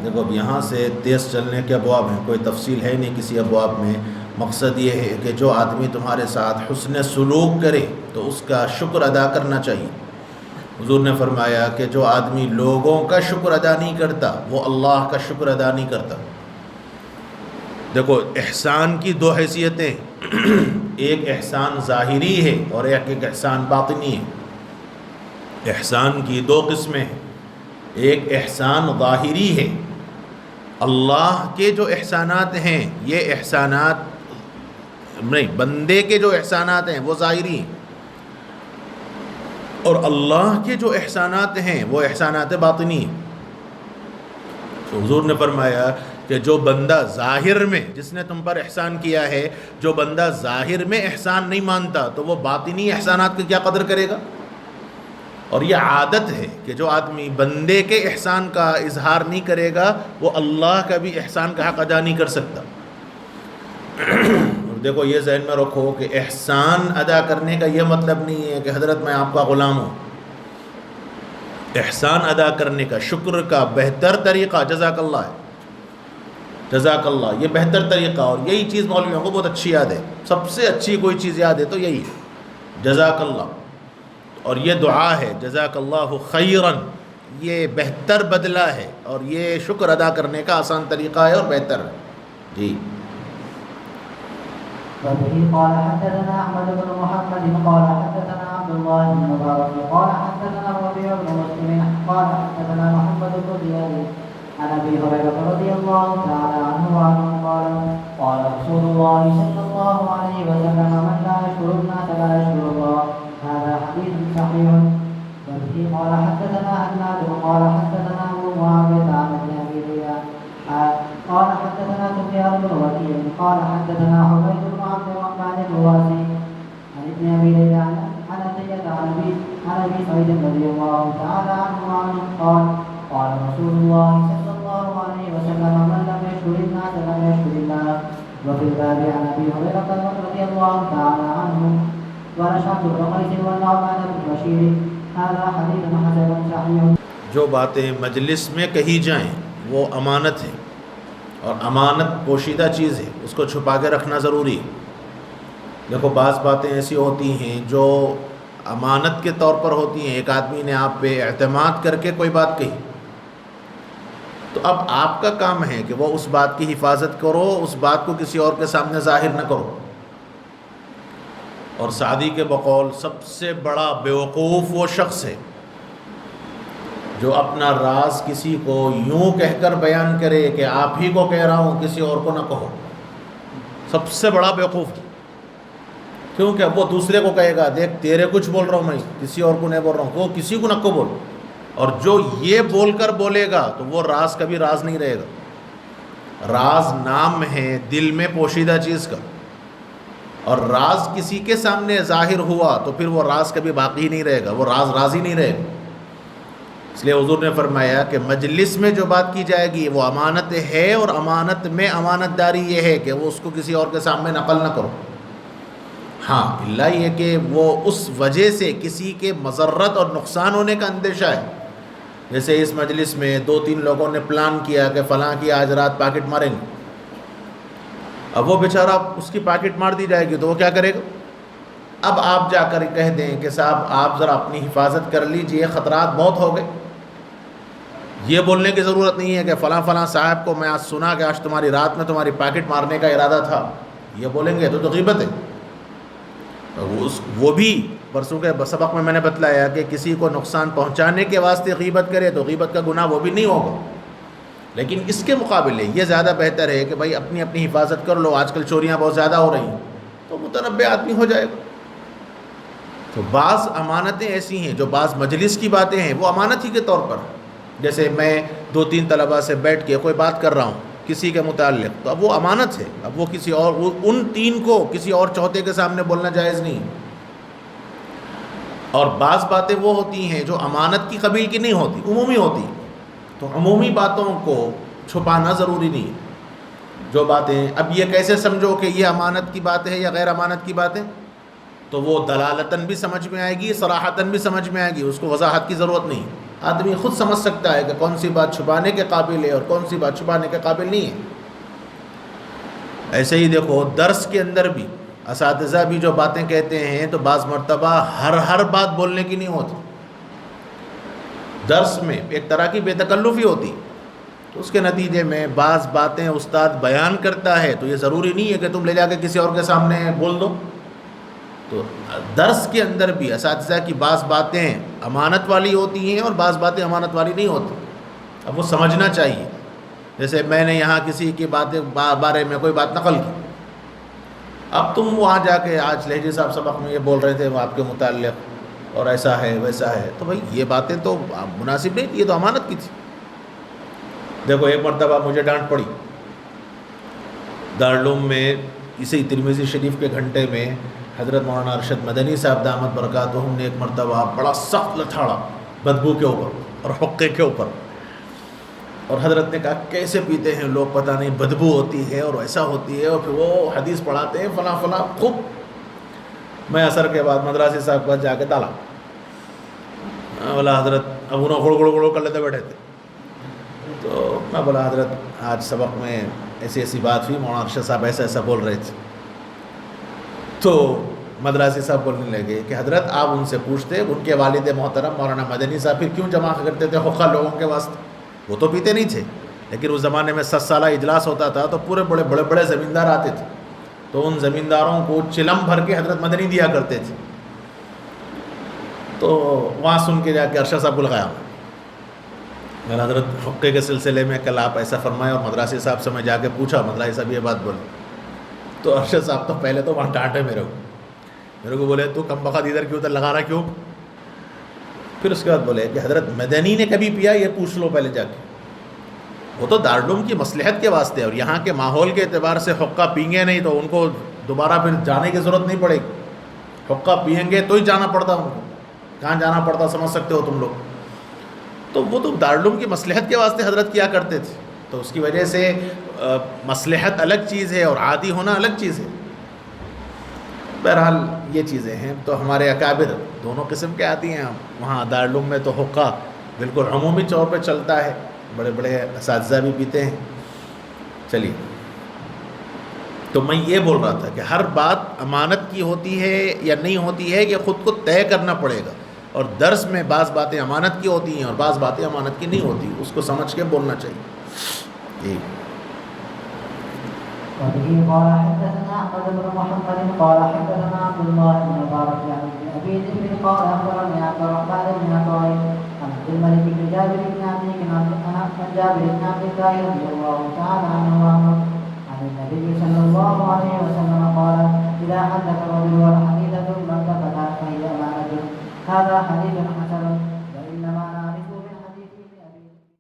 دیکھو اب یہاں سے تیز چلنے کے ابواب ہیں، کوئی تفصیل ہے نہیں کسی ابواب میں. مقصد یہ ہے کہ جو آدمی تمہارے ساتھ حسن سلوک کرے تو اس کا شکر ادا کرنا چاہیے. حضور نے فرمایا کہ جو آدمی لوگوں کا شکر ادا نہیں کرتا وہ اللہ کا شکر ادا نہیں کرتا. دیکھو احسان کی دو حیثیتیں، ایک احسان ظاہری ہے اور ایک احسان باطنی ہے. احسان کی دو قسمیں ہیں. ایک احسان ظاہری ہے، اللہ کے جو احسانات ہیں یہ احسانات نہیں، بندے کے جو احسانات ہیں وہ ظاہری ہیں، اور اللہ کے جو احسانات ہیں وہ احسانات باطنی ہیں. تو حضور نے فرمایا کہ جو بندہ ظاہر میں، جس نے تم پر احسان کیا ہے، جو بندہ ظاہر میں احسان نہیں مانتا تو وہ باطنی احسانات کی کیا قدر کرے گا. اور یہ عادت ہے کہ جو آدمی بندے کے احسان کا اظہار نہیں کرے گا وہ اللہ کا بھی احسان کا حق ادا نہیں کر سکتا. اور دیکھو یہ ذہن میں رکھو کہ احسان ادا کرنے کا یہ مطلب نہیں ہے کہ حضرت میں آپ کا غلام ہوں. احسان ادا کرنے کا، شکر کا بہتر طریقہ جزاک اللہ ہے. جزاک اللہ یہ بہتر طریقہ، اور یہی چیز مولویوں کو بہت اچھی یاد ہے. سب سے اچھی کوئی چیز یاد ہے تو یہی ہے جزاک اللہ. اور یہ دعا ہے جزاک اللہ خیرن، یہ بہتر بدلہ ہے اور یہ شکر ادا کرنے کا آسان طریقہ ہے اور بہتر ہے. جی. وبه قال حدثنا احمد بن محمد قال حدثنا عبد الله بن مبارك قال حدثنا ربيع بن مسلم قال حدثنا محمد بن زياد عن ابي هريره رضي الله تعالى عنه قال قال رسول الله صلى الله عليه وسلم من لا يشكر الناس لا يشكر الله. هذا حديث صحيح. وبه قال حدثنا هناد قال حدثنا ابو معاويه عن ابن ابي ليلى قال حدثنا سفيان بن وكيع قال حدثنا حميد بن عبد الرحمن الواسي عن ابن ابي ليلى عن عطيه عن ابي سعيد رضي الله تعالى عنه قال قال رسول الله صلى الله عليه وسلم من لم يشكر الناس لم يشكر الله. وفي الباب عن ابي هريره رضي الله تعالى عنه ورشاد بن قيس والنعمان بن بشير. هذا حديث حسن صحيح. جو باتیں مجلس میں کہی جائیں وہ امانت ہے، اور امانت پوشیدہ چیز ہے، اس کو چھپا کے رکھنا ضروری ہے. دیکھو بعض باتیں ایسی ہوتی ہیں جو امانت کے طور پر ہوتی ہیں. ایک آدمی نے آپ پہ اعتماد کر کے کوئی بات کہی، تو اب آپ کا کام ہے کہ وہ اس بات کی حفاظت کرو، اس بات کو کسی اور کے سامنے ظاہر نہ کرو. اور سعدی کے بقول سب سے بڑا بیوقوف وہ شخص ہے جو اپنا راز کسی کو یوں کہہ کر بیان کرے کہ آپ ہی کو کہہ رہا ہوں کسی اور کو نہ کہو. سب سے بڑا بیوقوف ہے، کیونکہ اب وہ دوسرے کو کہے گا دیکھ تیرے کچھ بول رہا ہوں میں، کسی اور کو نہیں بول رہا ہوں، وہ کسی کو نہ کو بول. اور جو یہ بول کر بولے گا تو وہ راز کبھی راز نہیں رہے گا. راز نام ہے دل میں پوشیدہ چیز کا، اور راز کسی کے سامنے ظاہر ہوا تو پھر وہ راز کبھی باقی نہیں رہے گا، وہ راز راز ہی نہیں رہے گا. اس لیے حضور نے فرمایا کہ مجلس میں جو بات کی جائے گی وہ امانت ہے، اور امانت میں امانت داری یہ ہے کہ وہ اس کو کسی اور کے سامنے نقل نہ کرو. ہاں اللہ یہ کہ وہ اس وجہ سے کسی کے مضرت اور نقصان ہونے کا اندیشہ ہے. جیسے اس مجلس میں 2-3 لوگوں نے پلان کیا کہ فلاں کی آج رات پاکٹ ماریں گے. اب وہ بیچارہ اس کی پاکٹ مار دی جائے گی تو وہ کیا کرے گا؟ اب آپ جا کر کہہ دیں کہ صاحب آپ ذرا اپنی حفاظت کر لیجئے، خطرات بہت ہو گئے. یہ بولنے کی ضرورت نہیں ہے کہ فلاں فلاں صاحب کو میں آج سنا کہ آج تمہاری رات میں تمہاری پاکٹ مارنے کا ارادہ تھا. یہ بولیں گے تو غیبت ہے. وہ بھی پرسوں کے سبق میں نے بتلایا کہ کسی کو نقصان پہنچانے کے واسطے غیبت کرے تو غیبت کا گناہ وہ بھی نہیں ہوگا. لیکن اس کے مقابلے یہ زیادہ بہتر ہے کہ بھائی اپنی اپنی حفاظت کر لو. آج کل چوریاں بہت زیادہ ہو رہی ہیں تو متنبع آدمی ہو جائے گا. تو بعض امانتیں ایسی ہیں جو بعض مجلس کی باتیں ہیں وہ امانت ہی کے طور پر. جیسے میں 2-3 طلباء سے بیٹھ کے کوئی بات کر رہا ہوں کسی کے متعلق، تو اب وہ امانت ہے. اب وہ کسی اور ان 3 کو کسی اور چوتھے کے سامنے بولنا جائز نہیں. اور بعض باتیں وہ ہوتی ہیں جو امانت کی قبیل کی نہیں ہوتی، عمومی ہوتی. تو عمومی باتوں کو چھپانا ضروری نہیں ہے. جو باتیں اب یہ کیسے سمجھو کہ یہ امانت کی بات ہے یا غیر امانت کی بات ہے، تو وہ دلالتاً بھی سمجھ میں آئے گی، صراحتاً بھی سمجھ میں آئے گی، اس کو وضاحت کی ضرورت نہیں. آدمی خود سمجھ سکتا ہے کہ کون سی بات چھپانے کے قابل ہے اور کون سی بات چھپانے کے قابل نہیں ہے۔ ایسے ہی دیکھو درس کے اندر بھی اساتذہ بھی جو باتیں کہتے ہیں تو بعض مرتبہ ہر بات بولنے کی نہیں ہوتی، درس میں ایک طرح کی بے تکلفی ہوتی، تو اس کے نتیجے میں بعض باتیں استاد بیان کرتا ہے تو یہ ضروری نہیں ہے کہ تم لے جا کے کسی اور کے سامنے بول دو۔ تو درس کے اندر بھی اساتذہ کی بعض باتیں امانت والی ہوتی ہیں اور بعض باتیں امانت والی نہیں ہوتی، اب وہ سمجھنا چاہیے۔ جیسے میں نے یہاں کسی کی بارے میں کوئی بات نقل کی، اب تم وہاں جا کے آج لہجی صاحب سبق میں یہ بول رہے تھے وہ آپ کے متعلق اور ایسا ہے ویسا ہے، تو بھائی یہ باتیں تو مناسب نہیں، یہ تو امانت کی تھی۔ دیکھو ایک مرتبہ مجھے ڈانٹ پڑی دارالعلوم میں، اسی ترمذی شریف کے گھنٹے میں حضرت مولانا ارشد مدنی صاحب دامت برکاتہم نے ایک مرتبہ بڑا سخت لتھاڑا بدبو کے اوپر اور حقے کے اوپر، اور حضرت نے کہا کیسے پیتے ہیں لوگ پتہ نہیں، بدبو ہوتی ہے اور ایسا ہوتی ہے، اور پھر وہ حدیث پڑھاتے ہیں فلاں فلاں خوب۔ میں عصر کے بعد مدراسی صاحب کے پاس جا کے تالا بولا حضرت، اب انہوں گڑ کر لیتے بیٹھے تھے، تو میں بولا حضرت آج سبق میں ایسی بات ہوئی، مولانا ارشد صاحب ایسا بول رہے تھے، تو مدراسی صاحب بولنے لگے کہ حضرت آپ ان سے پوچھتے ان کے والد محترم مولانا مدنی صاحب پھر کیوں جمع کرتے تھے حقہ لوگوں کے واسطے، وہ تو پیتے نہیں تھے، لیکن اس زمانے میں 7 سالہ اجلاس ہوتا تھا تو پورے بڑے زمیندار آتے تھے، تو ان زمینداروں کو چلم بھر کے حضرت مدنی دیا کرتے تھے۔ تو وہاں سن کے جا کے ارشد صاحب کو لگایا، میں حضرت حقے کے سلسلے میں کل آپ ایسا فرمائے، اور مدراسی صاحب سے میں جا کے پوچھا مدراسی صاحب یہ بات بولے، تو ارشد صاحب تو پہلے تو وہاں ڈانٹے میرے کو بولے تو کم بخت ادھر کیوں لگا رہا کیوں، پھر اس کے بعد بولے کہ حضرت مدنی نے کبھی پیا یہ پوچھ لو پہلے جا کے، وہ تو دارالعلوم کی مصلحت کے واسطے اور یہاں کے ماحول کے اعتبار سے حقہ پئیں گے نہیں تو ان کو دوبارہ پھر جانے کی ضرورت نہیں پڑے گی، حقہ پئیں گے تو ہی جانا پڑتا ان کو، کہاں جانا پڑتا سمجھ سکتے ہو تم لوگ، تو وہ تو دارالعلوم کی مصلحت کے واسطے حضرت کیا کرتے تھے، تو اس کی وجہ سے مصلحت الگ چیز ہے اور عادی ہونا الگ چیز ہے۔ بہرحال یہ چیزیں ہیں، تو ہمارے اکابر دونوں قسم کے آتی ہیں، وہاں دارالعلوم میں تو حقہ بالکل عمومی طور پہ چلتا ہے، بڑے اساتذہ بھی پیتے ہیں۔ چلیے، تو میں یہ بول رہا تھا کہ ہر بات امانت کی ہوتی ہے یا نہیں ہوتی ہے، یہ خود کو طے کرنا پڑے گا، اور درس میں بعض باتیں امانت کی ہوتی ہیں اور بعض باتیں امانت کی نہیں ہوتی، اس کو سمجھ کے بولنا چاہیے۔ جی وبه قال حدثنا احمد بن محمد قال حدثنا عبد الله بن مبارك عن ابي ذئب قال اخبرني عبد الرحمن بن عطاء عن عبد الملك بن جابر بن عتيق عن جابر بن عبد الله رضي الله تعالى عنه عن النبي صلى الله عليه وسلم قال اذا حدث الرجل والحديث ثم التفت فهي امانه، هذا حديث حسن